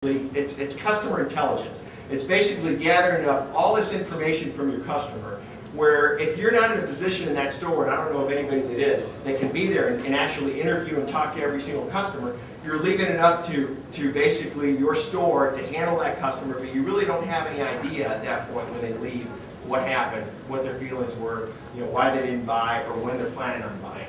It's customer intelligence. It's basically gathering up all this information from your customer, where if you're not in a position in that store, and I don't know of anybody that is, that can be there and actually interview and talk to every single customer, you're leaving it up to basically your store to handle that customer, but you really don't have any idea at that point when they leave what happened, what their feelings were, why they didn't buy, or when they're planning on buying.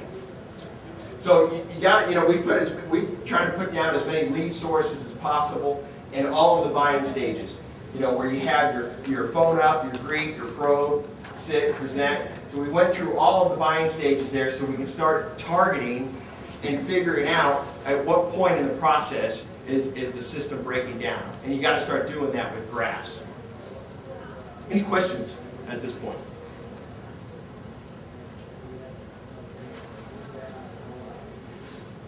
So you got, we try to put down as many lead sources as possible in all of the buying stages. Where you have your phone up, your greet, your probe, sit, present. So we went through all of the buying stages there so we can start targeting and figuring out at what point in the process is the system breaking down. And you got to start doing that with graphs. Any questions at this point?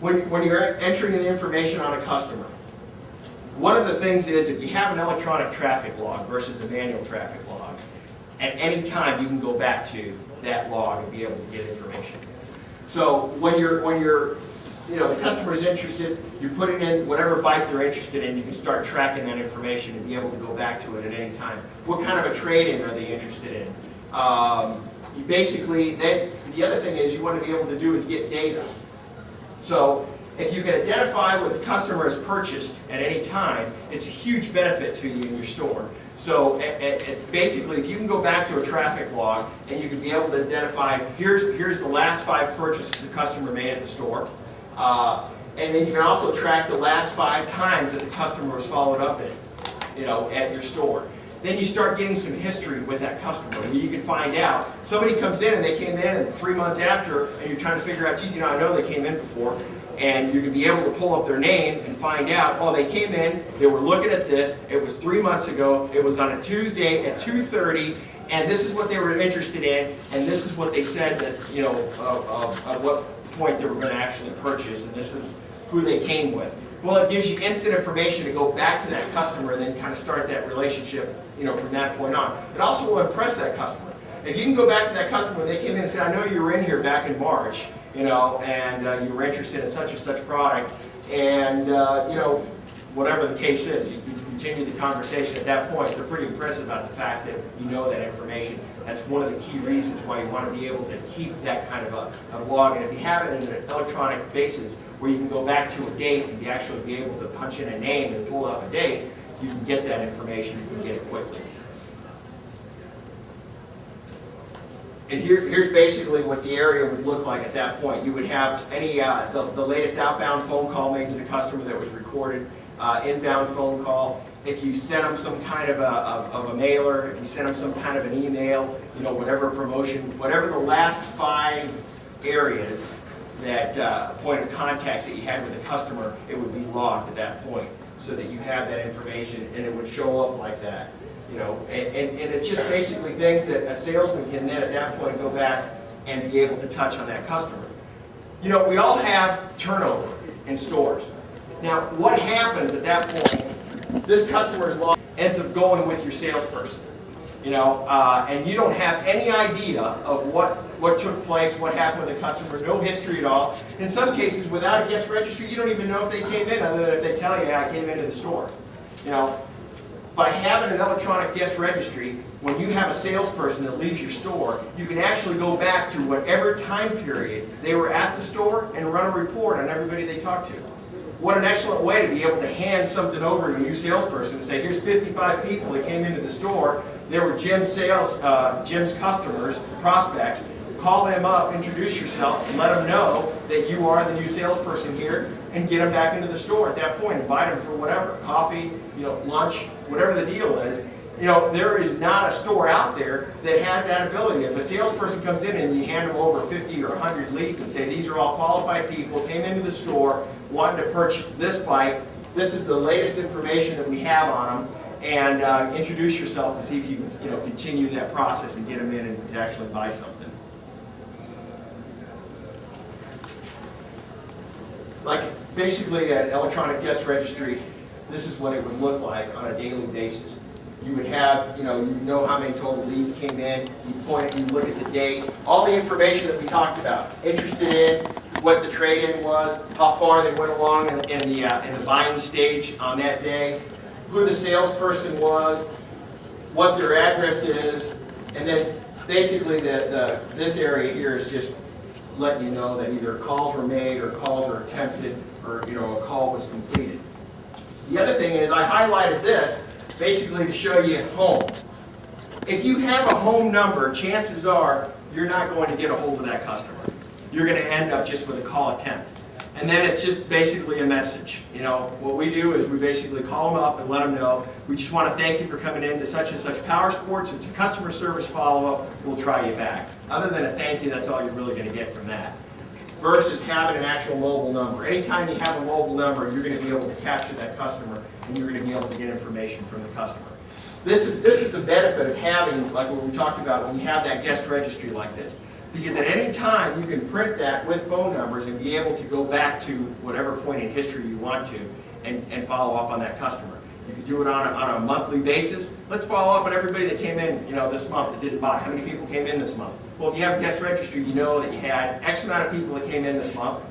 When you're entering the information on a customer, one of the things is if you have an electronic traffic log versus a manual traffic log, at any time you can go back to that log and be able to get information. So when the customer is interested, you're putting in whatever bike they're interested in, you can start tracking that information and be able to go back to it at any time. What kind of a trade-in are they interested in? You basically, then the other thing is you want to be able to do is get data. So if you can identify what the customer has purchased at any time, it's a huge benefit to you in your store. So basically, if you can go back to a traffic log and you can be able to identify, here's the last 5 purchases the customer made at the store, and then you can also track the last 5 times that the customer was followed up in, at your store. Then you start getting some history with that customer where you can find out. Somebody comes in and they came in and 3 months after, and you're trying to figure out, geez, I know they came in before. And you're going to be able to pull up their name and find out, oh, they came in, they were looking at this, it was 3 months ago, it was on a Tuesday at 2:30, and this is what they were interested in, and this is what they said that, at what point they were going to actually purchase, and this is who they came with. Well, it gives you instant information to go back to that customer and then kind of start that relationship, from that point on. It also will impress that customer. If you can go back to that customer and they came in and said, I know you were in here back in March, and you were interested in such and such product, and whatever the case is, you can continue the conversation at that point. They're pretty impressed about the fact that you know that information. That's one of the key reasons why you want to be able to keep that kind of a log. And if you have it in an electronic basis where you can go back to a date and actually be able to punch in a name and pull up a date, you can get that information, you can get it quickly. And here's basically what the area would look like at that point. You would have any the latest outbound phone call made to the customer that was recorded, inbound phone call. If you sent them some kind of a mailer, if you sent them some kind of an email, whatever promotion, whatever the last 5 areas that point of contacts that you had with the customer, it would be logged at that point so that you have that information and it would show up like that. And it's just basically things that a salesman can then at that point go back and be able to touch on that customer. We all have turnover in stores. Now, what happens at that point, this customer's log ends up going with your salesperson, and you don't have any idea of what took place, what happened with the customer, no history at all. In some cases, without a guest registry, you don't even know if they came in other than if they tell you, I came into the store. By having an electronic guest registry, when you have a salesperson that leaves your store, you can actually go back to whatever time period they were at the store and run a report on everybody they talked to. What an excellent way to be able to hand something over to a new salesperson and say, here's 55 people that came into the store. They were Jim's customers, prospects. Call them up, introduce yourself, and let them know that you are the new salesperson here, and get them back into the store at that point. Invite them for whatever, coffee, lunch, whatever the deal is. There is not a store out there that has that ability. If a salesperson comes in and you hand them over 50 or 100 leads and say, these are all qualified people, came into the store, wanting to purchase this bike, this is the latest information that we have on them, and introduce yourself and see if you can continue that process and get them in and actually buy something. Like basically an electronic guest registry, this is what it would look like on a daily basis. You would have, you know how many total leads came in, you point, you look at the date, all the information that we talked about, interested in, what the trade-in was, how far they went along in the buying stage on that day. who the salesperson was, what their address is, and then basically this area here is just letting you know that either calls were made or calls were attempted or a call was completed. The other thing is I highlighted this basically to show you home. If you have a home number, chances are you're not going to get a hold of that customer. You're going to end up just with a call attempt. And then it's just basically a message. What we do is we basically call them up and let them know, we just want to thank you for coming in to such and such Power Sports. It's a customer service follow-up. We'll try you back. Other than a thank you, that's all you're really going to get from that. Versus having an actual mobile number. Anytime you have a mobile number, you're going to be able to capture that customer and you're going to be able to get information from the customer. This is the benefit of having, like what we talked about, when you have that guest registry like this. Because at any time you can print that with phone numbers and be able to go back to whatever point in history you want to and follow up on that customer. You can do it on a monthly basis. Let's follow up on everybody that came in this month that didn't buy. How many people came in this month? Well, if you have a guest registry, you know that you had X amount of people that came in this month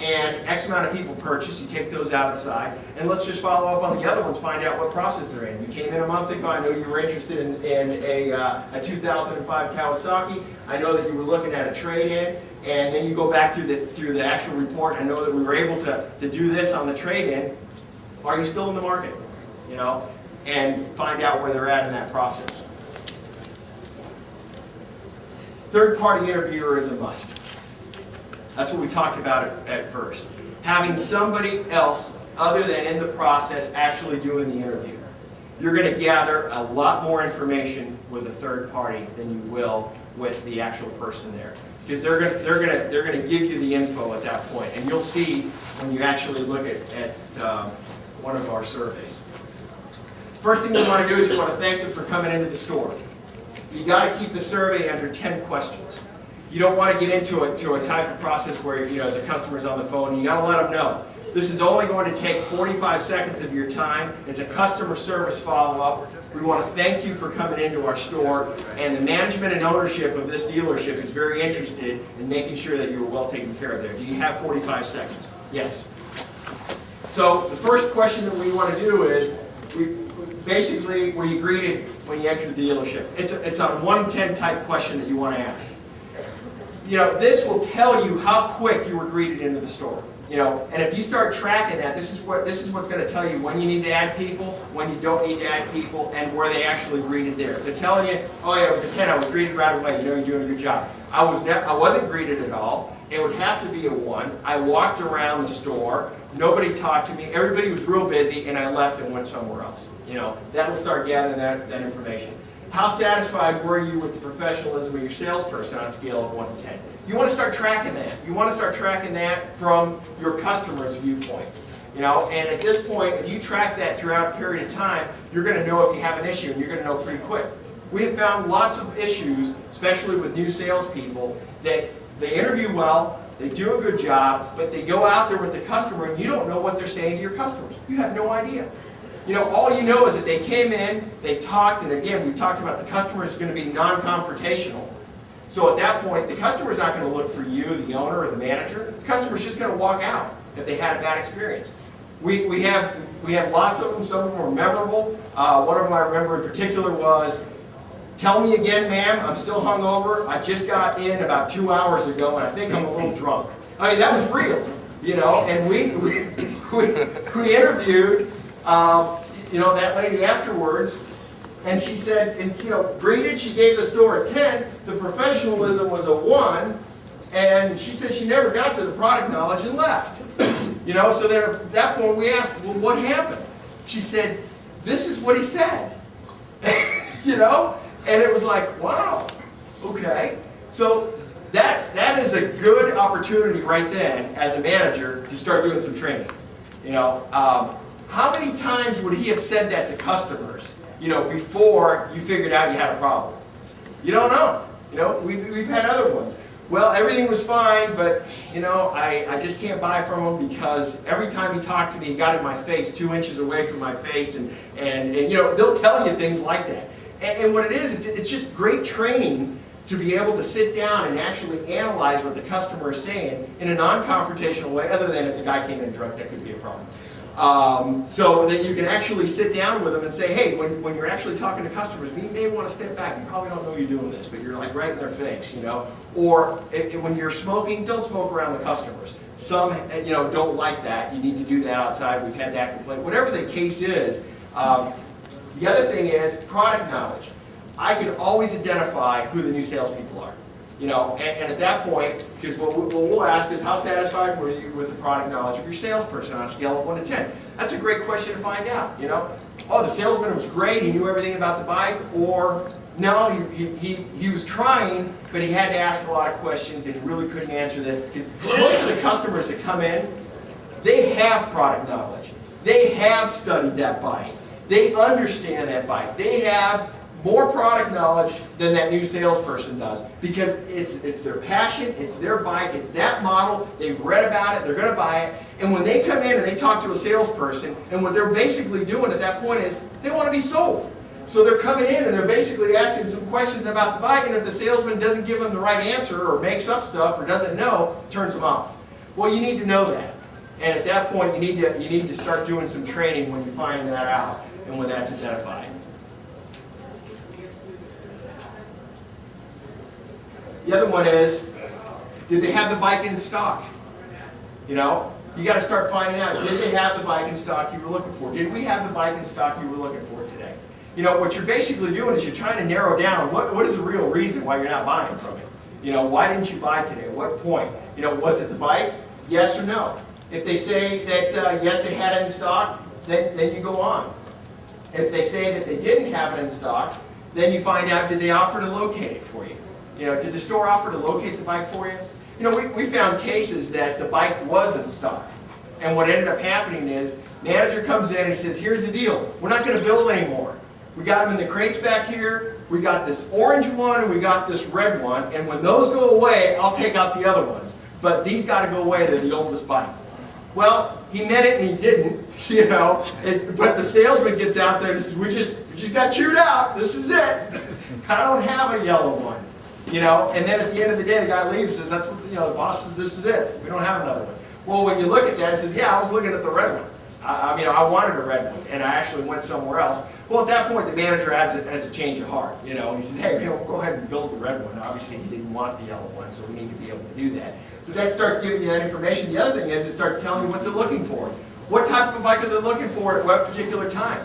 and X amount of people purchased. You take those outside and let's just follow up on the other ones, find out what process they're in. You came in a month ago, I know you were interested in a 2005 Kawasaki. I know that you were looking at a trade-in, and then you go back through the actual report. I know that we were able to do this on the trade-in. Are you still in the market? And find out where they're at in that process. Third-party interviewer is a must. That's what we talked about at first. Having somebody else other than in the process actually doing the interview. You're going to gather a lot more information with a third party than you will with the actual person there. Because they're going to give you the info at that point. And you'll see when you actually look at one of our surveys. First thing you want to do is you want to thank them for coming into the store. You got to keep the survey under 10 questions. You don't want to get into a type of process where the customer's on the phone. You got to let them know. This is only going to take 45 seconds of your time. It's a customer service follow-up. We want to thank you for coming into our store, and the management and ownership of this dealership is very interested in making sure that you are well taken care of there. Do you have 45 seconds? Yes. So the first question that we want to do is, basically, were you greeted when you entered the dealership? It's a 1-10 type question that you want to ask. This will tell you how quick you were greeted into the store. And if you start tracking that, this is what's going to tell you when you need to add people, when you don't need to add people, and where they actually greeted there. If they're telling you, oh yeah, with the 10, I was greeted right away. You're doing a good job. I wasn't greeted at all. It would have to be a 1. I walked around the store. Nobody talked to me. Everybody was real busy, and I left and went somewhere else. That will start gathering that information. How satisfied were you with the professionalism of your salesperson on a scale of 1 to 10? You want to start tracking that. You want to start tracking that from your customer's viewpoint. And at this point, if you track that throughout a period of time, you're going to know if you have an issue, and you're going to know pretty quick. We have found lots of issues, especially with new salespeople, that they interview well, they do a good job, but they go out there with the customer, and you don't know what they're saying to your customers. You have no idea. All you know is that they came in, they talked, and again, we talked about the customer is going to be non-confrontational. So at that point, the customer's not going to look for you, the owner, or the manager. The customer's just going to walk out if they had a bad experience. We have lots of them. Some of them are memorable. One of them I remember in particular was, "Tell me again, ma'am, I'm still hungover. I just got in about 2 hours ago, and I think I'm a little drunk." I mean, that was real, and we interviewed that lady afterwards, and she said, greeted, she gave the store a 10, the professionalism was a 1, and she said she never got to the product knowledge and left. So then at that point we asked, well, what happened? She said, this is what he said. And it was like, wow, okay. So that is a good opportunity right then as a manager to start doing some training. How many times would he have said that to customers, before you figured out you had a problem? You don't know. We've had other ones. Well, everything was fine, but, I just can't buy from him because every time he talked to me, he got in my face, 2 inches away from my face, and they'll tell you things like that. And what it is, it's just great training to be able to sit down and actually analyze what the customer is saying in a non-confrontational way, other than if the guy came in drunk, that could be a problem. So that you can actually sit down with them and say, hey, when you're actually talking to customers, you may want to step back. You probably don't know you're doing this, but you're like right in their face, you know. Or when you're smoking, don't smoke around the customers. Some, you know, don't like that. You need to do that outside. We've had that complaint. Whatever the case is, the other thing is product knowledge. I can always identify who the new salespeople are. You know, and at that point, because what we'll ask is, how satisfied were you with the product knowledge of your salesperson on a scale of 1 to 10? That's a great question to find out, you know. Oh, the salesman was great, he knew everything about the bike, or no, he was trying, but he had to ask a lot of questions and he really couldn't answer this, because most of the customers that come in, they have product knowledge. They have studied that bike. They understand that bike. They have more product knowledge than that new salesperson does, because it's their passion, it's their bike, it's that model, they've read about it, they're going to buy it, and when they come in and they talk to a salesperson, and what they're basically doing at that point is they want to be sold. So they're coming in and they're basically asking some questions about the bike, and if the salesman doesn't give them the right answer or makes up stuff or doesn't know, turns them off. Well, you need to know that, and at that point you need to start doing some training when you find that out and when that's identified. The other one is, did they have the bike in stock? You know, you got to start finding out, did they have the bike in stock you were looking for? Did we have the bike in stock you were looking for today? You know, what you're basically doing is you're trying to narrow down what is the real reason why you're not buying from it. You know, why didn't you buy today? At what point? You know, was it the bike? Yes or no? If they say that yes, they had it in stock, then you go on. If they say that they didn't have it in stock, then you find out, did they offer to locate it for you? You know, did the store offer to locate the bike for you? You know, we found cases that the bike was in stock. And what ended up happening is, manager comes in and he says, here's the deal, we're not going to build anymore. We got them in the crates back here, we got this orange one and we got this red one, and when those go away, I'll take out the other ones. But these got to go away, they're the oldest bike. Well, he meant it and he didn't, you know, but the salesman gets out there and says, we just got chewed out, this is it. I don't have a yellow one. You know, and then at the end of the day, the guy leaves and says, that's what, you know, the boss says, this is it. We don't have another one. Well, when you look at that, it says, yeah, I was looking at the red one. I mean, I wanted a red one, and I actually went somewhere else. Well, at that point, the manager has a change of heart, you know, and he says, hey, you know, go ahead and build the red one. Obviously, he didn't want the yellow one, so we need to be able to do that. But that starts giving you that information. The other thing is, it starts telling you what they're looking for. What type of a bike are they looking for at what particular time?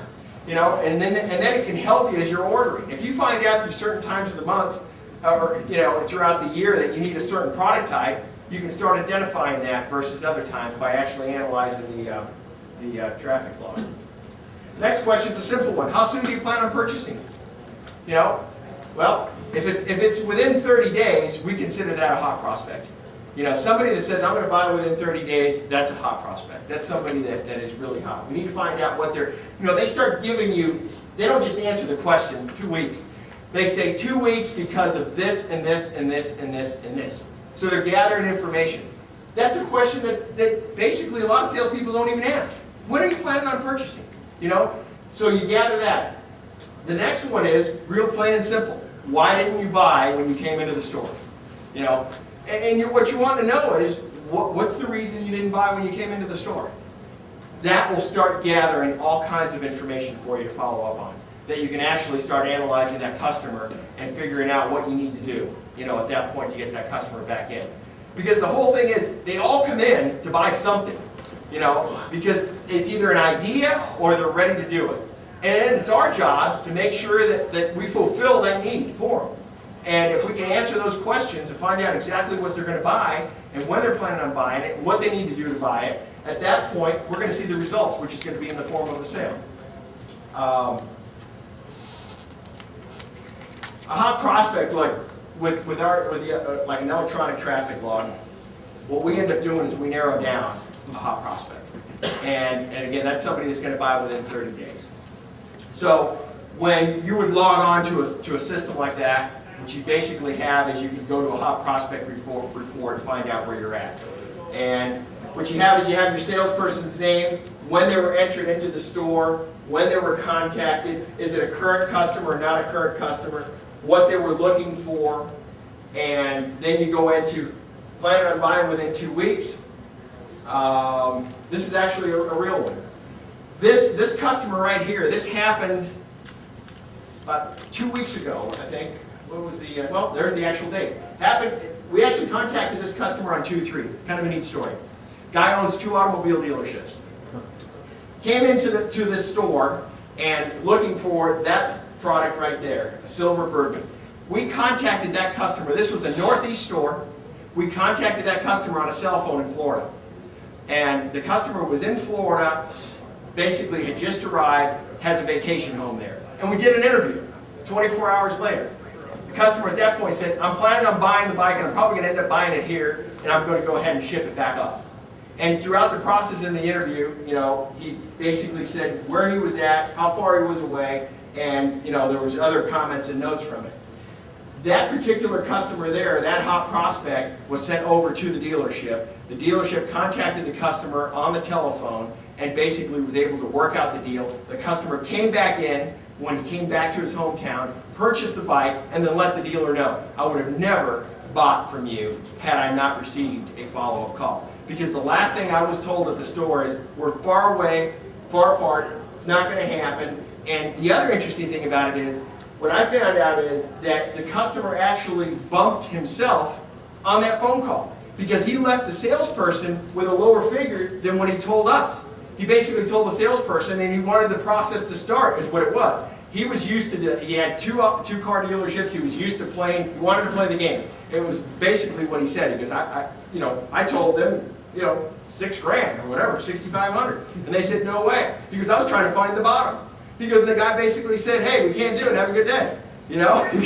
You know, and then it can help you as you're ordering. If you find out through certain times of the months, or you know, throughout the year that you need a certain product type, you can start identifying that versus other times by actually analyzing the traffic log. Next question is a simple one. How soon do you plan on purchasing it? You know, well, if it's within 30 days, we consider that a hot prospect. You know, somebody that says, I'm going to buy within 30 days, that's a hot prospect. That's somebody that is really hot. We need to find out what they're, you know, they start giving you, they don't just answer the question, 2 weeks. They say 2 weeks because of this and this and this and this and this. So they're gathering information. That's a question that basically a lot of salespeople don't even ask. When are you planning on purchasing? You know, so you gather that. The next one is real plain and simple. Why didn't you buy when you came into the store? You know, and what you want to know is what's the reason you didn't buy when you came into the store? That will start gathering all kinds of information for you to follow up on. That you can actually start analyzing that customer and figuring out what you need to do, you know, at that point to get that customer back in. Because the whole thing is, they all come in to buy something, you know, because it's either an idea or they're ready to do it. And it's our jobs to make sure that we fulfill that need for them. And if we can answer those questions and find out exactly what they're going to buy and when they're planning on buying it and what they need to do to buy it, at that point, we're going to see the results, which is going to be in the form of a sale. A hot prospect, like with like an electronic traffic log, what we end up doing is we narrow down a hot prospect. And again, that's somebody that's going to buy within 30 days. So when you would log on to a system like that, what you basically have is you can go to a hot prospect report and find out where you're at. And what you have is you have your salesperson's name, when they were entered into the store, when they were contacted, is it a current customer or not a current customer, what they were looking for, and then you go into planning on buying within 2 weeks. This is actually a real one. This customer right here, this happened about 2 weeks ago, I think. What was the, well, there's the actual date. Happened, we actually contacted this customer on 2/3. Kind of a neat story. Guy owns 2 automobile dealerships. Came into this store and looking for that product right there, a silver Bergman. We contacted that customer. This was a Northeast store. We contacted that customer on a cell phone in Florida. And the customer was in Florida, basically had just arrived, has a vacation home there. And we did an interview 24 hours later. The customer at that point said, I'm planning on buying the bike and I'm probably going to end up buying it here and I'm going to go ahead and ship it back up. And throughout the process in the interview, you know, he basically said where he was at, how far he was away, and, you know, there was other comments and notes from it. That particular customer there, that hot prospect, was sent over to the dealership. The dealership contacted the customer on the telephone and basically was able to work out the deal. The customer came back in when he came back to his hometown, purchased the bike, and then let the dealer know. I would have never bought from you had I not received a follow-up call. Because the last thing I was told at the store is, we're far away, far apart, it's not going to happen. And the other interesting thing about it is, what I found out is that the customer actually bumped himself on that phone call because he left the salesperson with a lower figure than what he told us. He basically told the salesperson, and he wanted the process to start, is what it was. He was used to, he had two car dealerships, he was used to playing, he wanted to play the game. It was basically what he said. He goes, I told them, $6 grand or whatever, $6,500. And they said, no way. He goes, I was trying to find the bottom. He goes, and the guy basically said, hey, we can't do it, have a good day. He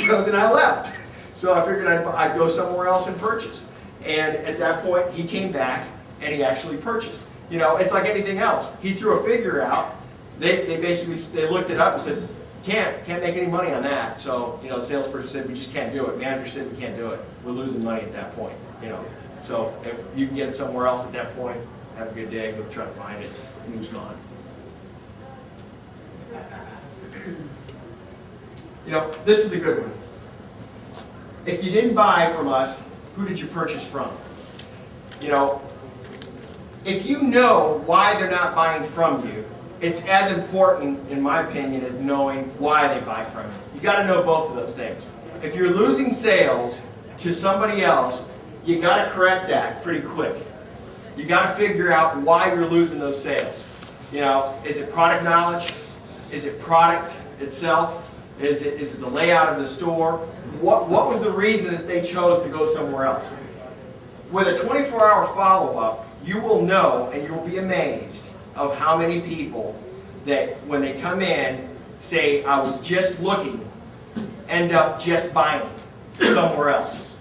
goes, and I left. So I figured I'd go somewhere else and purchase. And at that point, he came back and he actually purchased. It's like anything else. He threw a figure out. They looked it up and said, can't make any money on that. So, the salesperson said, we just can't do it. Manager said, we can't do it. We're losing money at that point, So if you can get it somewhere else at that point, have a good day, go try to find it, and who's gone. This is a good one. If you didn't buy from us, who did you purchase from? If you know why they're not buying from you, it's as important, in my opinion, as knowing why they buy from you. You got to know both of those things. If you're losing sales to somebody else, you got to correct that pretty quick. You got to figure out why you're losing those sales. Is it product knowledge? Is it product itself? Is it the layout of the store? What was the reason that they chose to go somewhere else? With a 24-hour follow-up, you will know and you'll be amazed of how many people that when they come in say, I was just looking, end up just buying somewhere else.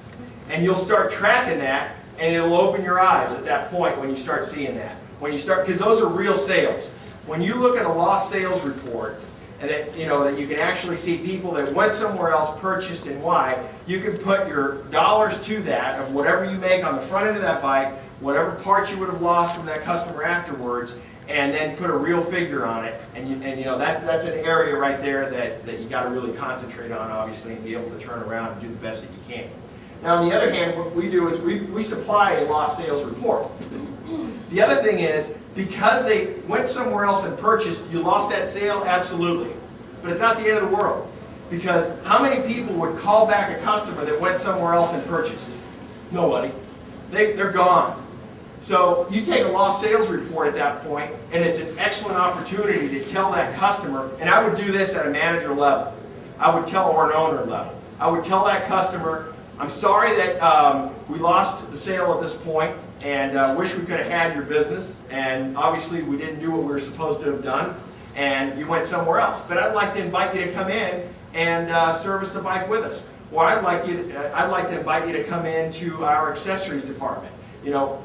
And you'll start tracking that and it'll open your eyes at that point when you start seeing that. Because those are real sales. When you look at a lost sales report, and that that you can actually see people that went somewhere else, purchased, and why, you can put your dollars to that of whatever you make on the front end of that bike, whatever parts you would have lost from that customer afterwards, and then put a real figure on it. And that's an area right there that you got to really concentrate on, obviously, and be able to turn around and do the best that you can. Now, on the other hand, what we do is we supply a lost sales report. The other thing is, because they went somewhere else and purchased, you lost that sale? Absolutely. But it's not the end of the world. Because how many people would call back a customer that went somewhere else and purchased? Nobody. They're gone. So you take a lost sales report at that point, and it's an excellent opportunity to tell that customer, and I would do this at a manager level. I would tell, or an owner level. I would tell that customer, I'm sorry that we lost the sale at this point, and wish we could have had your business, and obviously we didn't do what we were supposed to have done, and you went somewhere else. But I'd like to invite you to come in and service the bike with us. Or I'd like to invite you to come into our accessories department.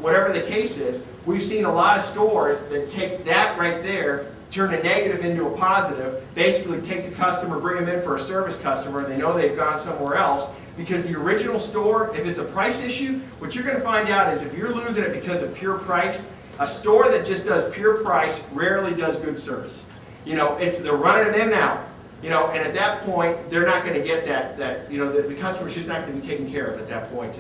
Whatever the case is, we've seen a lot of stores that take that right there, turn a negative into a positive, basically take the customer, bring them in for a service customer, and they know they've gone somewhere else. Because the original store, if it's a price issue, what you're going to find out is if you're losing it because of pure price, a store that just does pure price rarely does good service. They're running them in out. And at that point, they're not going to get the customer's just not going to be taken care of at that point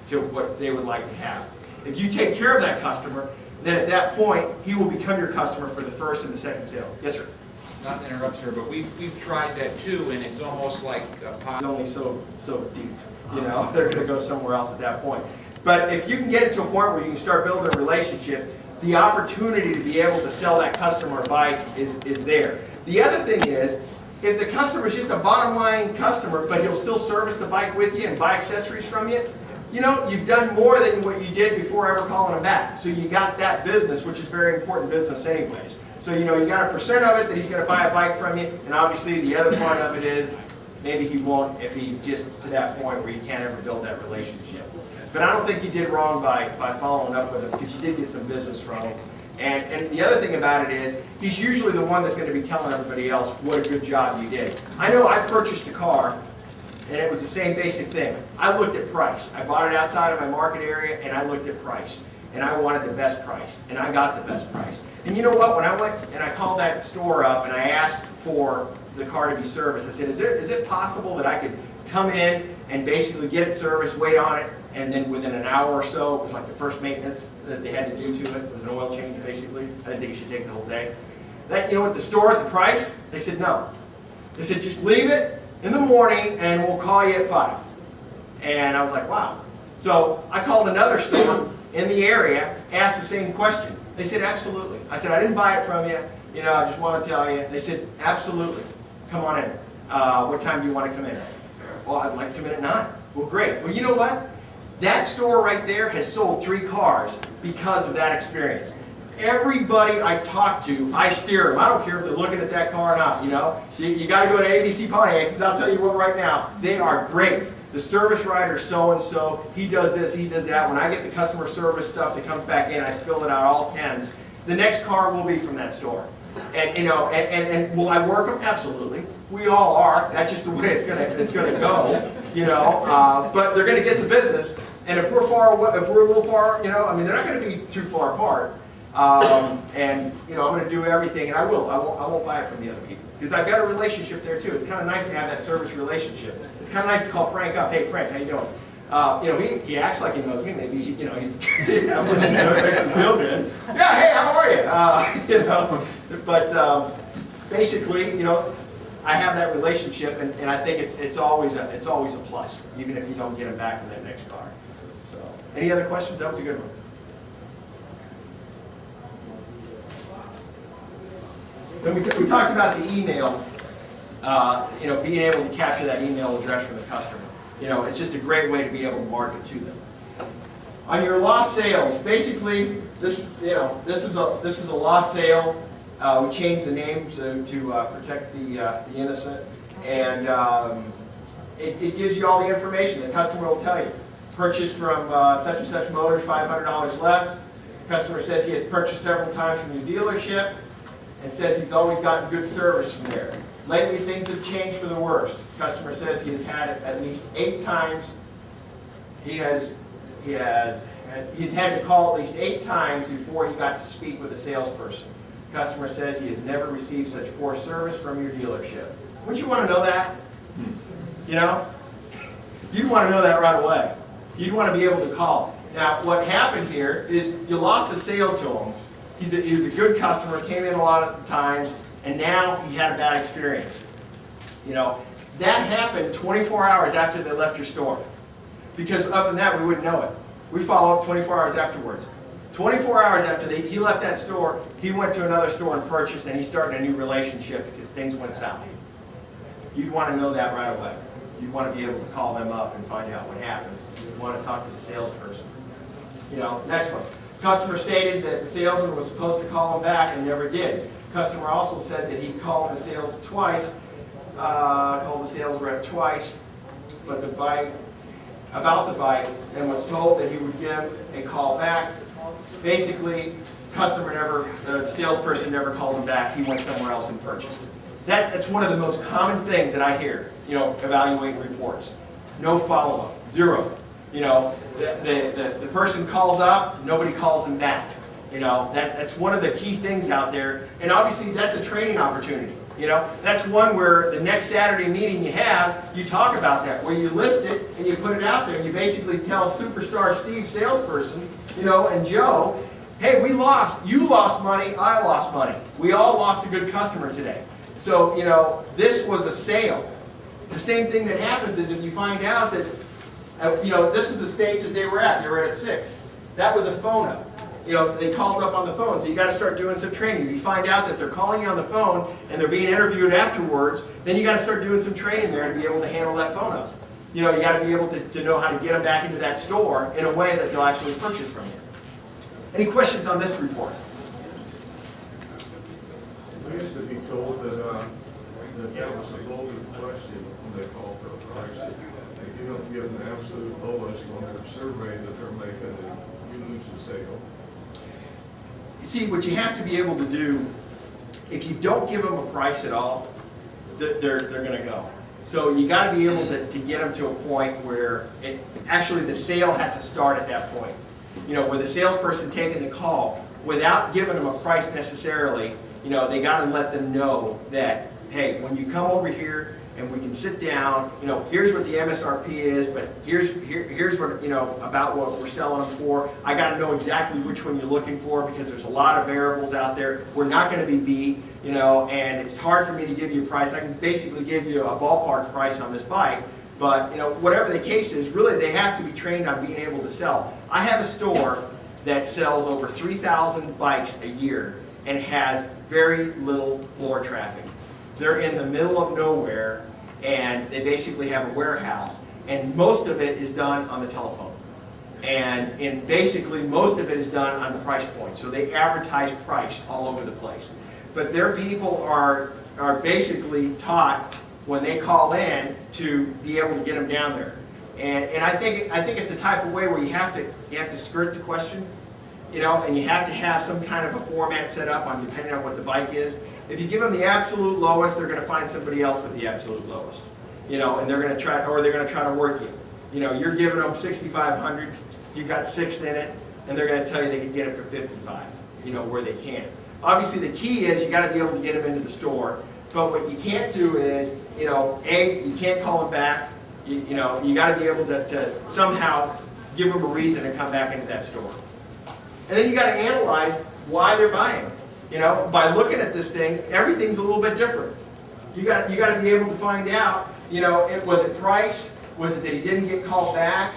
to what they would like to have. If you take care of that customer, then at that point, he will become your customer for the first and the second sale. Yes, sir? Not to interrupt, sir, but we've tried that too, and it's almost like a pot. It's only so deep, you know, they're going to go somewhere else at that point. But if you can get it to a point where you can start building a relationship, the opportunity to be able to sell that customer a bike is there. The other thing is, if the customer is just a bottom line customer, but he'll still service the bike with you and buy accessories from you, you know, you've done more than what you did before ever calling him back. So you got that business, which is very important business anyways. So, you know, you got a percent of it that he's going to buy a bike from you, and obviously the other part of it is maybe he won't if he's just to that point where you can't ever build that relationship. But I don't think you did wrong by following up with him, because you did get some business from him. And the other thing about it is, he's usually the one that's going to be telling everybody else what a good job you did. I know I purchased a car, and it was the same basic thing. I looked at price. I bought it outside of my market area, and I looked at price. And I wanted the best price, and I got the best price. And you know what? When I went and I called that store up and I asked for the car to be serviced, I said, is it possible that I could come in and basically get it serviced, wait on it, and then within an hour or so, it was like the first maintenance that they had to do to it. It was an oil change, basically. I didn't think it should take the whole day. That, you know what, the store at the price, they said no. They said, just leave it in the morning and we'll call you at 5. And I was like, wow. So I called another store in the area, asked the same question. They said, absolutely. I said, I didn't buy it from you. You know, I just want to tell you. They said, absolutely. Come on in. What time do you want to come in? Well, I'd like to come in at 9. Well, great. Well, you know what? That store right there has sold 3 cars because of that experience. Everybody I talk to, I steer them. I don't care if they're looking at that car or not, you know. You got to go to ABC Pontiac, because I'll tell you what right now, they are great. The service writer so-and-so, he does this, he does that. When I get the customer service stuff that comes back in, I spill it out all 10s. The next car will be from that store. And, you know, and will I work them? Absolutely. We all are. That's just the way it's gonna go, you know. But they're gonna get the business. And if we're far away, if we're a little far, you know, I mean, they're not gonna be too far apart. And you know, I'm going to do everything, and I won't buy it from the other people, because I've got a relationship there too. It's kind of nice to have that service relationship. It's kind of nice to call Frank up. Hey, Frank, how you doing? You know, he acts like he knows me. Maybe he, you know, he makes him feel good. Yeah, hey, how are you? You know, but basically, you know, I have that relationship, and I think it's always a plus, even if you don't get him back for that next car. So, any other questions? That was a good one. Then we talked about the email, you know, being able to capture that email address from the customer. You know, it's just a great way to be able to market to them. On your lost sales, basically, this is a lost sale. We changed the name to protect the innocent, and it gives you all the information. The customer will tell you. Purchased from such and such motors, $500 less. The customer says he has purchased several times from your dealership, and says he's always gotten good service from there. Lately, things have changed for the worse. The customer says he has had it at least 8 times. He's had to call at least 8 times before he got to speak with a salesperson. The customer says he has never received such poor service from your dealership. Wouldn't you want to know that? You know? You'd want to know that right away. You'd want to be able to call. Now, what happened here is you lost the sale to him. He was a good customer, came in a lot of times, and now he had a bad experience. You know, that happened 24 hours after they left your store. Because other than that, we wouldn't know it. We follow up 24 hours afterwards. 24 hours after he left that store, he went to another store and purchased, and he started a new relationship because things went south. You'd want to know that right away. You'd want to be able to call them up and find out what happened. You'd want to talk to the salesperson. You know, next one. Customer stated that the salesman was supposed to call him back and never did. Customer also said that he called the sales rep twice, but about the bike, and was told that he would give a call back. Basically, the salesperson never called him back. He went somewhere else and purchased it. That's one of the most common things that I hear, you know, evaluating reports. No follow-up, 0. You know, the person calls up, nobody calls them back. You know, that's one of the key things out there. And obviously, that's a training opportunity. You know, that's one where the next Saturday meeting you have, you talk about that, where you list it and you put it out there, and you basically tell Superstar Steve, salesperson, you know, and Joe, hey, you lost money, I lost money. We all lost a good customer today. So, you know, this was a sale. The same thing that happens is if you find out that, you know, this is the stage that they were at. They were at a 6. That was a phone up. You know, they called up on the phone, so you got to start doing some training. If you find out that they're calling you on the phone and they're being interviewed afterwards, then you got to start doing some training there to be able to handle that phone up. You know, you got to be able to know how to get them back into that store in a way that they'll actually purchase from you. Any questions on this report? We used to be told that was a loaded question when they call for a price. If you don't give them the absolute lowest on their survey that they're making, you lose the sale. See, what you have to be able to do, if you don't give them a price at all, they're going to go. So you got to be able to get them to a point where actually the sale has to start at that point. You know, where the salesperson taking the call, without giving them a price necessarily, you know, they got to let them know that, hey, when you come over here and we can sit down, you know, here's what the MSRP is, but here's what, you know, about what we're selling them for. I got to know exactly which one you're looking for because there's a lot of variables out there. We're not going to be beat, you know, and it's hard for me to give you a price. I can basically give you a ballpark price on this bike, but, you know, whatever the case is, really they have to be trained on being able to sell. I have a store that sells over 3,000 bikes a year and has very little floor traffic. They're in the middle of nowhere, and they basically have a warehouse, and most of it is done on the telephone. And basically most of it is done on the price point. So they advertise price all over the place. But their people are basically taught when they call in to be able to get them down there. And I think it's a type of way where you have to skirt the question, you know, and you have to have some kind of a format set up on depending on what the bike is. If you give them the absolute lowest, they're going to find somebody else with the absolute lowest, you know, and they're going to try to work you. You know, you're giving them 6,500, you've got 6 in it, and they're going to tell you they can get it for 55, you know, where they can. Obviously, the key is you got to be able to get them into the store. But what you can't do is, you know, you can't call them back. You know, you got to be able to somehow give them a reason to come back into that store. And then you got to analyze why they're buying. You know, by looking at this thing, everything's a little bit different. You got to be able to find out, you know, was it price? Was it that he didn't get called back?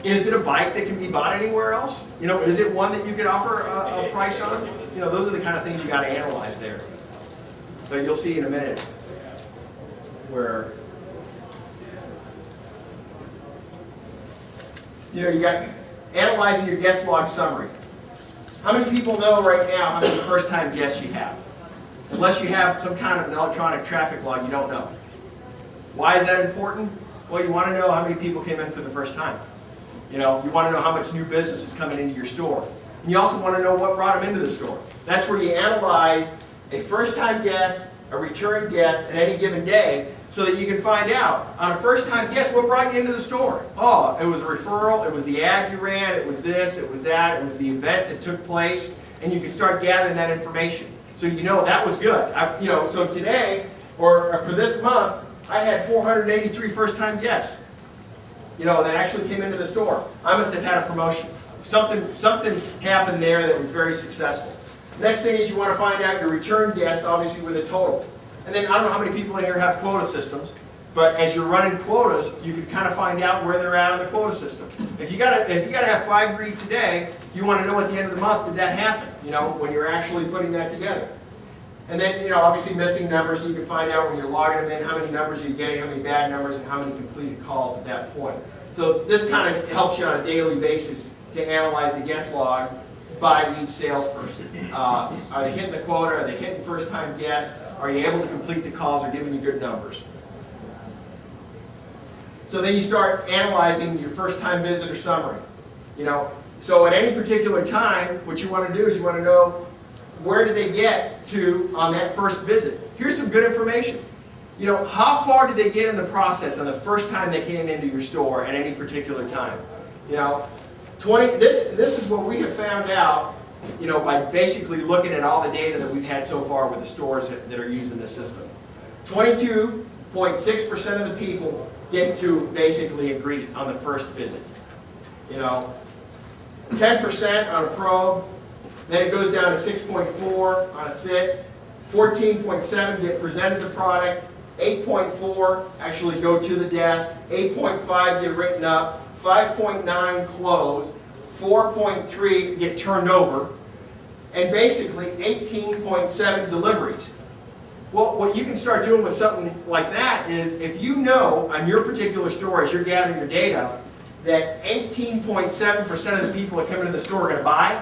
Is it a bike that can be bought anywhere else? You know, is it one that you could offer a price on? You know, those are the kind of things you got to analyze there. But you'll see in a minute where, you know, you got analyzing your guest log summary. How many people know right now how many first-time guests you have? Unless you have some kind of an electronic traffic log, you don't know. Why is that important? Well, you want to know how many people came in for the first time. You know, you want to know how much new business is coming into your store. And you also want to know what brought them into the store. That's where you analyze a first-time guest, a return guest at any given day, so that you can find out, on a first-time guest, what brought you into the store? Oh, it was a referral, it was the ad you ran, it was this, it was that, it was the event that took place, and you can start gathering that information. So you know that was good. You know, so today, or for this month, I had 483 first-time guests, you know, that actually came into the store. I must have had a promotion. Something happened there that was very successful. Next thing is you want to find out your return guests, obviously with a total. And then I don't know how many people in here have quota systems, but as you're running quotas, you can kind of find out where they're at on the quota system. If you gotta have 5 greets a day, you want to know at the end of the month, did that happen? You know, when you're actually putting that together. And then, you know, obviously missing numbers, so you can find out when you're logging them in, how many numbers you're getting, how many bad numbers, and how many completed calls at that point. So this kind of helps you on a daily basis to analyze the guest log by each salesperson. Are they hitting the quota? Are they hitting first-time guests? Are you able to complete the calls or giving you good numbers? So then you start analyzing your first-time visitor summary. You know, so at any particular time, what you want to do is you want to know where did they get to on that first visit. Here's some good information. You know, how far did they get in the process on the first time they came into your store at any particular time? You know, this is what we have found out, you know, by basically looking at all the data that we've had so far with the stores that are using this system. 22.6% of the people get to basically agree on the first visit. You know, 10% on a probe, then it goes down to 6.4 on a sit, 14.7 get presented the product, 8.4 actually go to the desk, 8.5 get written up, 5.9 close, 4.3 get turned over, and basically 18.7 deliveries. Well, what you can start doing with something like that is, if you know on your particular store, as you're gathering your data, that 18.7% of the people that come into the store are going to buy,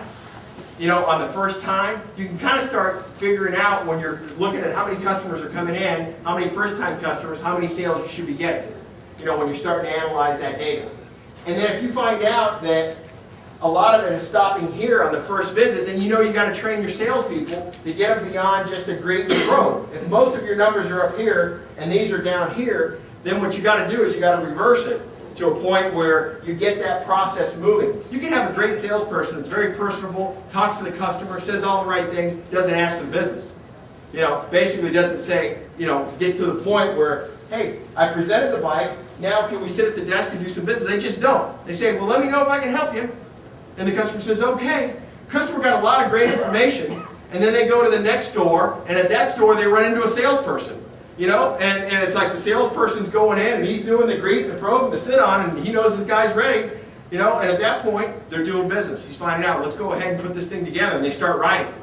you know, on the first time, you can kind of start figuring out when you're looking at how many customers are coming in, how many first-time customers, how many sales you should be getting, you know, when you're starting to analyze that data. And then if you find out that a lot of it is stopping here on the first visit, then you know you got to train your salespeople to get them beyond just a great probe. If most of your numbers are up here and these are down here, then what you got to do is you got to reverse it to a point where you get that process moving. You can have a great salesperson that's very personable, talks to the customer, says all the right things, doesn't ask for the business. You know, basically doesn't say, you know, get to the point where, hey, I presented the bike, now can we sit at the desk and do some business? They just don't. They say, well, let me know if I can help you. And the customer says, okay. Customer got a lot of great information, and then they go to the next store, and at that store they run into a salesperson. You know, and it's like the salesperson's going in, and he's doing the greet and the probe and the sit-on, and he knows this guy's ready. You know, and at that point, they're doing business. He's finding out, let's go ahead and put this thing together, and they start writing.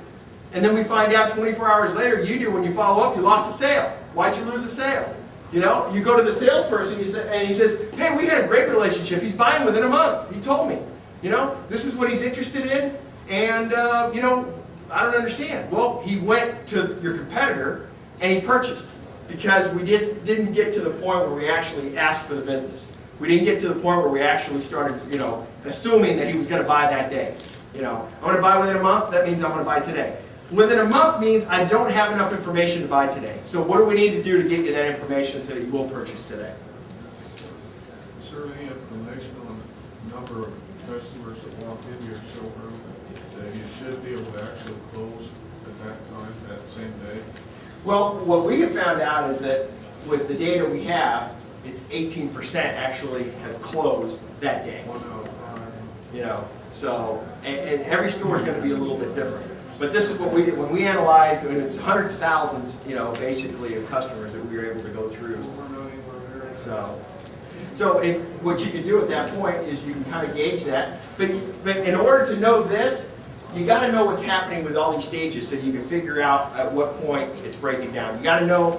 And then we find out 24 hours later, you do, when you follow up, you lost a sale. Why'd you lose a sale? You know, you go to the salesperson, and he says, hey, we had a great relationship. He's buying within a month. He told me. You know, this is what he's interested in, and, you know, I don't understand. Well, he went to your competitor, and he purchased, because we just didn't get to the point where we actually asked for the business. We didn't get to the point where we actually started, you know, assuming that he was going to buy that day. You know, I'm going to buy within a month, that means I'm going to buy today. Within a month means I don't have enough information to buy today. So what do we need to do to get you that information so that you will purchase today? Is there any information on the number of customers that walk into your showroom that you should be able to actually close at that time, that same day? Well, what we have found out is that with the data we have, it's 18% actually have closed that day. 1 out of 5. You know, so, and every store is going to be a little bit different. But this is what we did when we analyzed, and it's hundreds of thousands, you know, basically of customers that we were able to go through. So if what you can do at that point is you can kind of gauge that. But in order to know this, you got to know what's happening with all these stages so you can figure out at what point it's breaking down. You got to know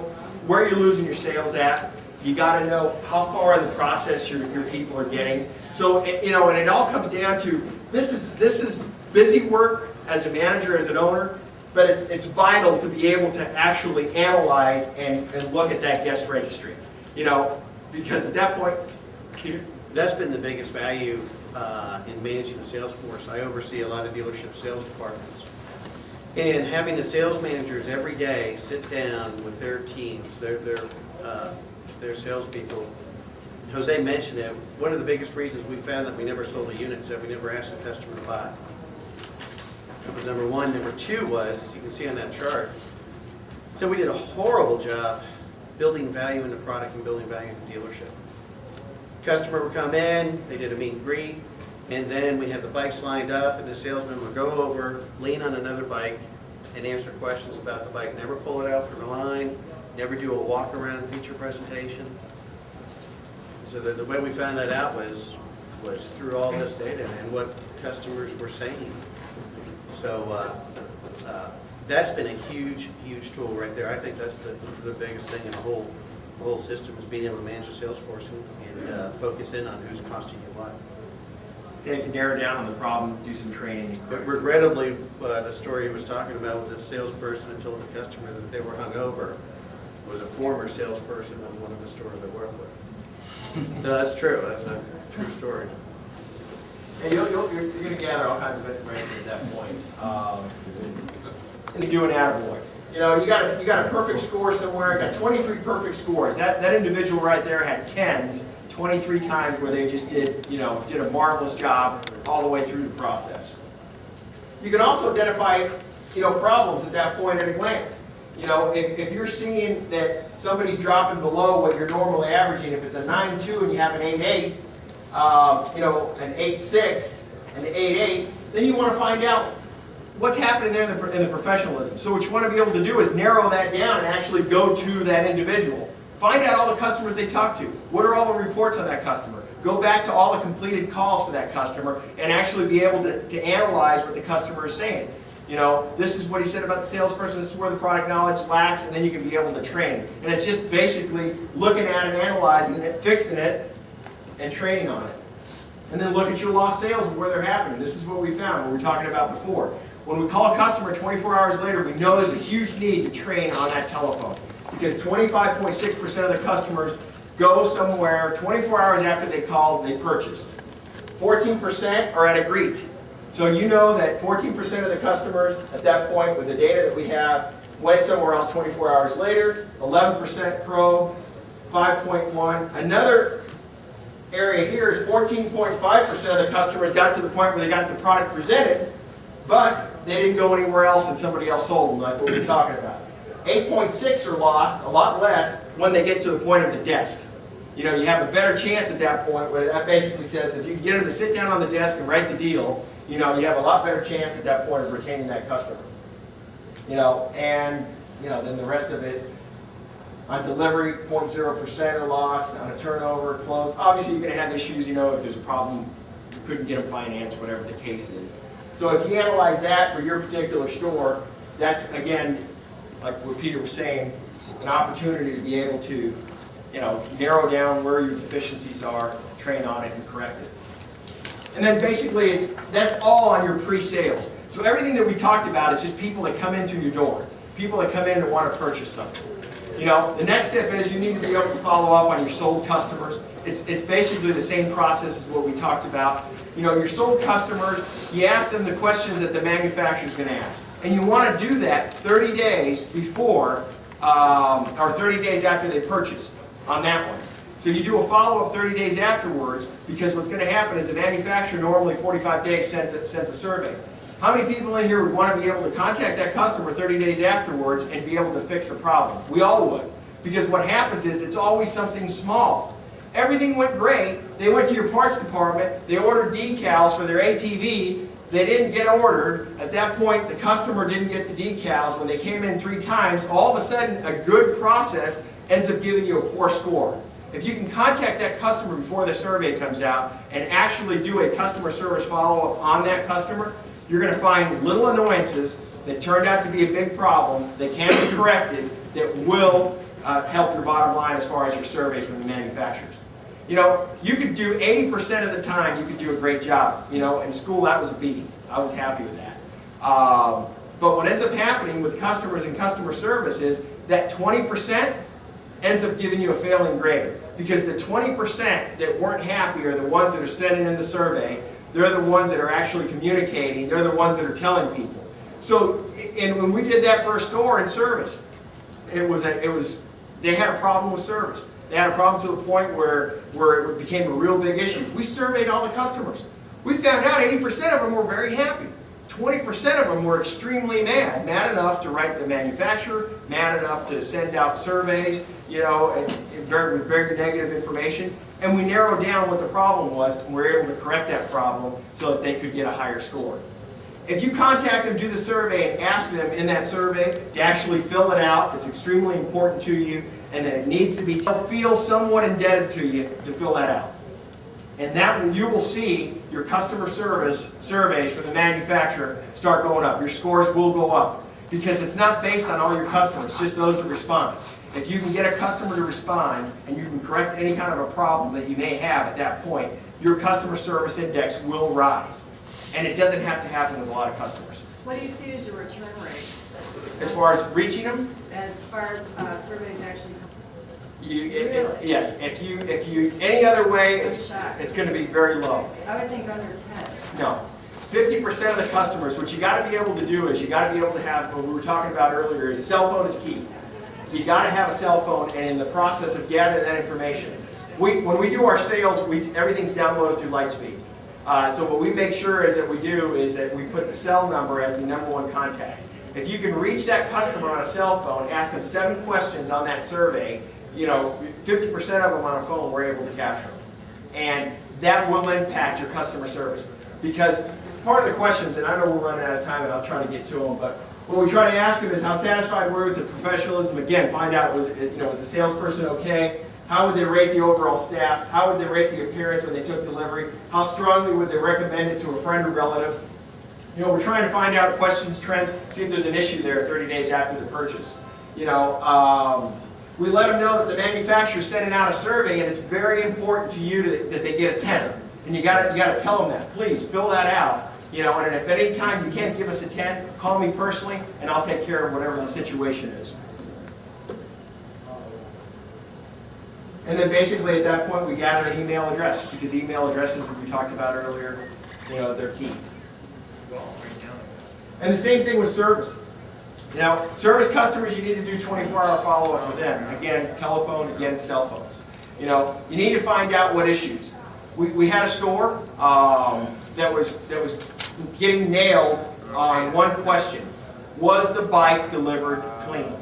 where you're losing your sales at. You got to know how far in the process your people are getting. So, you know, and it all comes down to this is busy work as a manager, as an owner, but it's vital to be able to actually analyze and look at that guest registry. You know, because at that point, that's been the biggest value in managing the sales force. I oversee a lot of dealership sales departments. And having the sales managers every day sit down with their teams, their salespeople. Jose mentioned it. One of the biggest reasons we found that we never sold a unit is that we never asked the customer to buy. That was number one. Number two was, as you can see on that chart, so we did a horrible job building value in the product and building value in the dealership. Customer would come in, they did a meet and greet, and then we had the bikes lined up, and the salesman would go over, lean on another bike, and answer questions about the bike. Never pull it out from the line, never do a walk-around feature presentation. So the way we found that out was through all this data and what customers were saying. So that's been a huge, huge tool right there. I think that's the biggest thing in the whole system, is being able to manage the sales force and focus in on who's costing you what. they can narrow down on the problem, do some training. But regrettably, the story he was talking about with the salesperson that told the customer that they were hungover was a former salesperson of one of the stores I work with. No, that's true. That's a true story. And you're going to gather all kinds of information at that point. And you do an attaboy. You know, you got a perfect score somewhere. Got 23 perfect scores. That individual right there had 10s 23 times where they just did a marvelous job all the way through the process. You can also identify problems at that point at a glance. If you're seeing that somebody's dropping below what you're normally averaging, if it's a 9.2 and you have an 8.8, an 8.6, and the 8.8, then you want to find out what's happening there in the professionalism. So what you want to be able to do is narrow that down and actually go to that individual. Find out all the customers they talk to. What are all the reports on that customer? Go back to all the completed calls for that customer and actually be able to analyze what the customer is saying. You know, this is what he said about the salesperson, this is where the product knowledge lacks, and then you can be able to train. And it's just basically looking at it, analyzing it, fixing it, and training on it. And then look at your lost sales and where they're happening. This is what we found, what we were talking about before. When we call a customer 24 hours later, we know there's a huge need to train on that telephone. Because 25.6% of the customers go somewhere 24 hours after they called, they purchased. 14% are at a greet. So you know that 14% of the customers at that point, with the data that we have, went somewhere else 24 hours later. 11% probe, 5.1. Another area here is 14.5% of the customers got to the point where they got the product presented, but they didn't go anywhere else and somebody else sold them, like what we were talking about. 8.6 are lost, a lot less, when they get to the point of the desk. You know, you have a better chance at that point, where that basically says if you can get them to sit down on the desk and write the deal, you know, you have a lot better chance at that point of retaining that customer. You know, and, you know, then the rest of it, on delivery, 0.0% are lost, on a turnover, close. Obviously, you're going to have issues, you know, if there's a problem, you couldn't get them financed, whatever the case is. So if you analyze that for your particular store, that's, again, like what Peter was saying, an opportunity to be able to, you know, narrow down where your deficiencies are, train on it, and correct it. And then basically, that's all on your pre-sales. So everything that we talked about is just people that come in through your door, people that come in and want to purchase something. You know, the next step is you need to be able to follow up on your sold customers. It's basically the same process as what we talked about. You know, your sold customers, you ask them the questions that the manufacturer is going to ask. And you want to do that 30 days before, or 30 days after they purchase on that one. So you do a follow-up 30 days afterwards, because what's going to happen is the manufacturer normally 45 days sends a survey. How many people in here would want to be able to contact that customer 30 days afterwards and be able to fix a problem? We all would. Because what happens is it's always something small. Everything went great. They went to your parts department. They ordered decals for their ATV. They didn't get ordered. At that point, the customer didn't get the decals. When they came in 3 times, all of a sudden, a good process ends up giving you a poor score. If you can contact that customer before the survey comes out and actually do a customer service follow-up on that customer, you're going to find little annoyances that turned out to be a big problem that can be corrected that will help your bottom line as far as your surveys from the manufacturers. You know, you could do 80% of the time, you could do a great job. You know, in school that was a B. I was happy with that. But what ends up happening with customers and customer service is that 20% ends up giving you a failing grade. Because the 20% that weren't happy are the ones that are sending in the survey. They're the ones that are actually communicating. They're the ones that are telling people. So, and when we did that for a store in service, they had a problem with service. They had a problem to the point where it became a real big issue. We surveyed all the customers. We found out 80% of them were very happy. 20% of them were extremely mad. Mad enough to write the manufacturer, mad enough to send out surveys, you know, with very negative information. And we narrowed down what the problem was, and we were able to correct that problem so that they could get a higher score. If you contact them, do the survey, and ask them in that survey to actually fill it out, it's extremely important to you, and that it needs to be, they'll feel somewhat indebted to you to fill that out. And that you will see your customer service surveys from the manufacturer start going up. Your scores will go up, because it's not based on all your customers, just those that respond. If you can get a customer to respond and you can correct any kind of a problem that you may have at that point, your customer service index will rise. And it doesn't have to happen with a lot of customers. What do you see as your return rate? As far as reaching them? As far as surveys actually Really? Yes. If you any other way, it's going to be very low. I would think under 10. No. 50% of the customers, what you got to be able to do is you got to be able to have, what we were talking about earlier, is cell phone is key. You got to have a cell phone, and in the process of gathering that information, when we do our sales, everything's downloaded through Lightspeed. So what we make sure is that we put the cell number as the #1 contact. If you can reach that customer on a cell phone, ask them 7 questions on that survey, you know, 50% of them on a phone we're able to capture them. And that will impact your customer service. Because part of the questions, and I know we're running out of time and I'll try to get to them, but what we try to ask them is how satisfied were we with the professionalism? Again, find out, was the salesperson okay? How would they rate the overall staff? How would they rate the appearance when they took delivery? How strongly would they recommend it to a friend or relative? We're trying to find out questions, trends, see if there's an issue there 30 days after the purchase. We let them know that the manufacturer's sending out a survey, and it's very important to you that they get a 10. And you got to tell them that. Please fill that out. And if at any time you can't give us a 10, call me personally, and I'll take care of whatever the situation is. And then basically at that point we gather an email address, because email addresses, as we talked about earlier, they're key. And the same thing with service. Service customers, you need to do 24-hour follow-up with them. Again, telephone, again, cell phones. You need to find out what issues. We had a store that was getting nailed on one question. Was the bike delivered clean?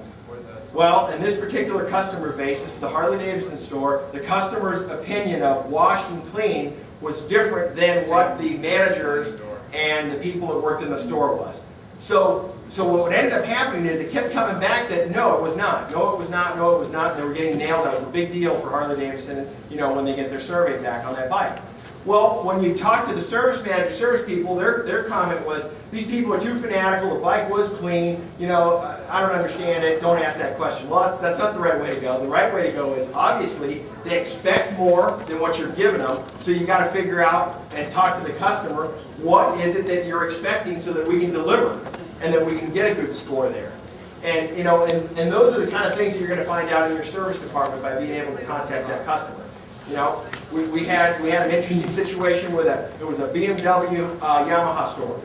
Well, in this particular customer base, this is the Harley-Davidson store, the customer's opinion of washed and clean was different than what the managers and the people that worked in the store was. So what ended up happening is it kept coming back that no, it was not, no, it was not, no, it was not. They were getting nailed. That was a big deal for Harley-Davidson, when they get their survey back on that bike. Well, when you talk to the service manager, service people, their comment was, these people are too fanatical, the bike was clean, I don't understand it, don't ask that question. Well, that's not the right way to go. The right way to go is, obviously, they expect more than what you're giving them, so you got to figure out and talk to the customer, what is it that you're expecting so that we can deliver, and that we can get a good score there. And, and those are the kind of things that you're going to find out in your service department by being able to contact that customer. We had an interesting situation with it was a BMW Yamaha store.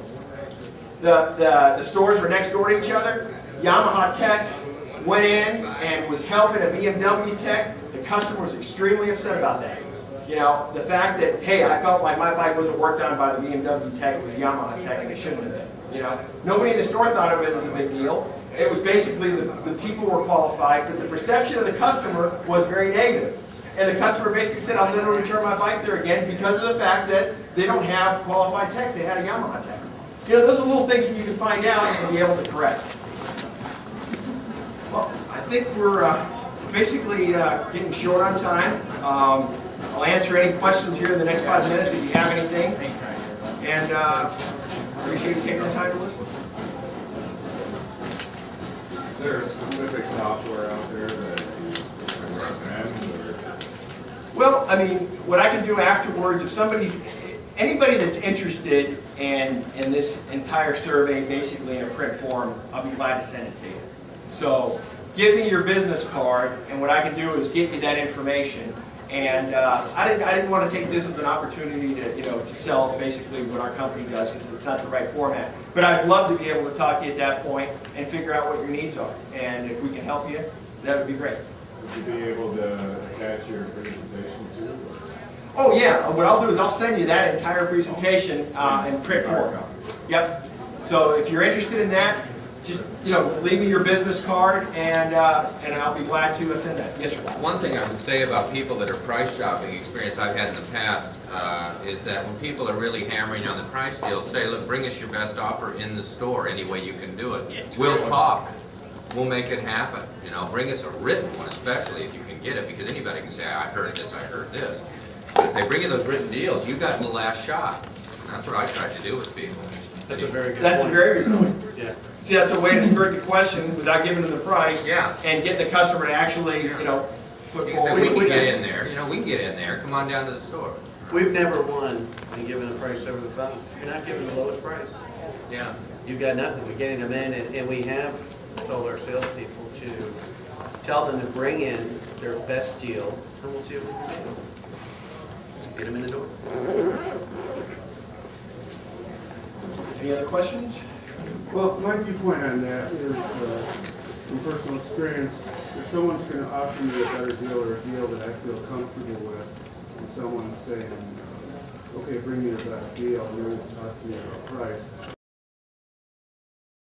The stores were next door to each other. Yamaha tech went in and was helping a BMW tech. The customer was extremely upset about that. The fact that, hey, I felt like my bike wasn't worked on by the BMW tech, it was Yamaha tech, and it shouldn't have been. Nobody in the store thought of it as a big deal. It was basically the people were qualified, but the perception of the customer was very negative. And the customer basically said, I'll never return my bike there again because of the fact that they don't have qualified techs. They had a Yamaha tech. Those are little things that you can find out and be able to correct. Well, I think we're basically getting short on time. I'll answer any questions here in the next 5 minutes if you have anything. And appreciate you taking the time to listen. Is there a specific software out there that you recommend? Well, what I can do afterwards, if anybody that's interested in this entire survey, basically in a print form, I'll be glad to send it to you. So give me your business card, and what I can do is get you that information. And I didn't want to take this as an opportunity to sell basically what our company does, because it's not the right format. But I'd love to be able to talk to you at that point and figure out what your needs are. And if we can help you, that would be great. Would you be able to attach your presentation to it? Oh yeah, what I'll do is I'll send you that entire presentation in print form. Yep. So if you're interested in that, just leave me your business card, and I'll be glad to send that. Yes, sir. One thing I would say about people that are price shopping, experience I've had in the past, is that when people are really hammering on the price deal, say, look, bring us your best offer in the store any way you can do it. Yeah, we'll talk. We'll make it happen. Bring us a written one, especially if you can get it, because anybody can say, I heard this, I heard this. But if they bring you those written deals, you've got the last shot. And that's what I try to do with people. That's a very good That's point. a very good point. Yeah. See, that's a way to skirt the question without giving them the price. Yeah. And get the customer to actually, put You can say, forward. we can get in there. We can get in there. Come on down to the store. We've never won and given a price over the phone. You're not giving the lowest price. Yeah. You've got nothing. We're getting them in, and we have told our salespeople to tell them to bring in their best deal, and we'll see what we can do. Get them in the door. Any other questions? Well, my viewpoint on that is, from personal experience, if someone's going to offer me a better deal or a deal that I feel comfortable with, and someone's saying, okay, bring me the best deal, and they're going to talk to me about price,